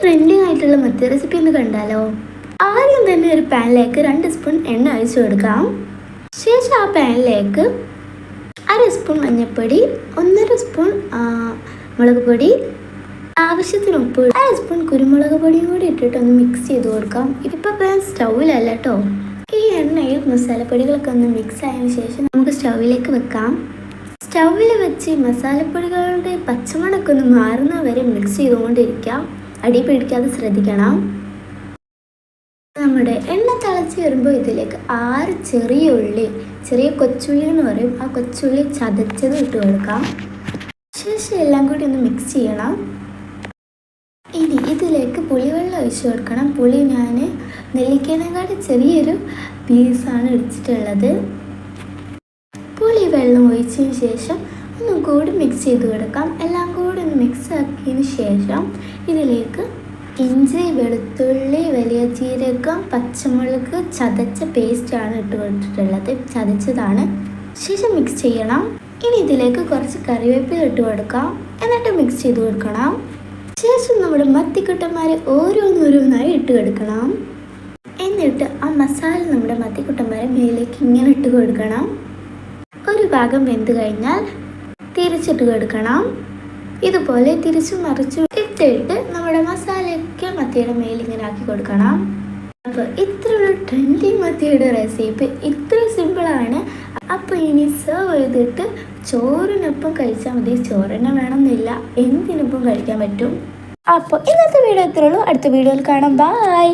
Trending ആയിട്ടുള്ള മത്തി recipe ഒന്ന് കണ്ടാലോ. ആദ്യം തന്നെ ഒരു പാനിലേക്ക് 2 സ്പൂൺ എണ്ണ ഒഴിച്ചു കൊടുക്കാം. ശേഷം ആ പാനിലേക്ക് 1/2 സ്പൂൺ മഞ്ഞൾപ്പൊടി, 1.5 സ്പൂൺ മുളക് പൊടി, ആവശ്യത്തിന് ഉപ്പ്, 1/2 സ്പൂൺ കുരുമുളക് പൊടിയും കൂടി ഇട്ടിട്ട് ഒന്ന് മിക്സ് ചെയ്ത് കൊടുക്കാം. ഇപ്പോൾ പാൻ സ്റ്റൗവിലല്ല കേട്ടോ. ഈ എണ്ണയിൽ മസാലപ്പൊടികളൊക്കെ ഒന്ന് മിക്സ് ആയതിനു ശേഷം നമുക്ക് സ്റ്റൗവിലേക്ക് വെക്കാം. സ്റ്റൗവിൽ വെച്ച് മസാലപ്പൊടികളുടെ പച്ചമണമൊക്കെ ഒന്ന് മാറുന്ന വരെ മിക്സ് ചെയ്തുകൊണ്ടിരിക്കാം. അടി പിടിക്കാതെ ശ്രദ്ധിക്കണം. നമ്മുടെ എണ്ണ തിളച്ച് വരുമ്പോൾ ഇതിലേക്ക് 6 ചെറിയ കൊച്ചുള്ളി എന്ന് പറയും, ആ കൊച്ചുള്ളി ചതച്ചത് ഇട്ട് കൊടുക്കാം. ശേഷം എല്ലാം കൂടി ഒന്ന് മിക്സ് ചെയ്യണം. ഇനി ഇതിലേക്ക് പുളിവെള്ളം ഒഴിച്ചു കൊടുക്കണം. പുളി ഞാൻ നെല്ലിക്കേനേക്കാട് ചെറിയൊരു പീസാണ് എടുത്തിട്ടുള്ളത്. പുളി വെള്ളം ഒഴിച്ചതിന് ശേഷം ഒന്നും കൂടി മിക്സ് ചെയ്ത് കൊടുക്കാം. എല്ലാം കൂടി ഒന്ന് മിക്സ് ആക്കിയതിന് ശേഷം ഇതിലേക്ക് ഇഞ്ചി, വെളുത്തുള്ളി, വലിയ ജീരകം, പച്ചമുളക് ചതച്ച പേസ്റ്റാണ് ഇട്ട് കൊടുത്തിട്ടുള്ളത്, ചതച്ചതാണ്. ശേഷം മിക്സ് ചെയ്യണം. ഇനി ഇതിലേക്ക് കുറച്ച് കറിവേപ്പില ഇട്ട് കൊടുക്കാം. എന്നിട്ട് മിക്സ് ചെയ്ത് കൊടുക്കണം. ശേഷം നമ്മുടെ മത്തിക്കുട്ടന്മാരെ ഓരോന്നോരോന്നായി ഇട്ട് കൊടുക്കണം. എന്നിട്ട് ആ മസാല നമ്മുടെ മത്തിക്കുട്ടന്മാരെ മേലേക്ക് ഇങ്ങനെ ഇട്ട് കൊടുക്കണം. ഒരു ഭാഗം വെന്ത് കഴിഞ്ഞാൽ തിരിച്ചിട്ട് കൊടുക്കണം. ഇതുപോലെ തിരിച്ചു മറിച്ചു ഇട്ടിട്ട് നമ്മുടെ മസാലയൊക്കെ മത്തിയുടെ മേലിങ്ങനെ ആക്കി കൊടുക്കണം. അപ്പോൾ ഇത്രയുള്ള ട്രെൻഡിങ് മത്തിയുടെ റെസിപ്പി ഇത്ര സിമ്പിളാണ്. അപ്പോൾ ഇനി സെർവ് ചെയ്തിട്ട് ചോറിനൊപ്പം കഴിച്ചാൽ മതി. ചോറിന് വേണമെന്നില്ല, എന്തിനൊപ്പം കഴിക്കാൻ പറ്റും. അപ്പോൾ ഇന്നത്തെ വീഡിയോ ഇത്രയുള്ളൂ. അടുത്ത വീഡിയോയിൽ കാണാം. ബൈ.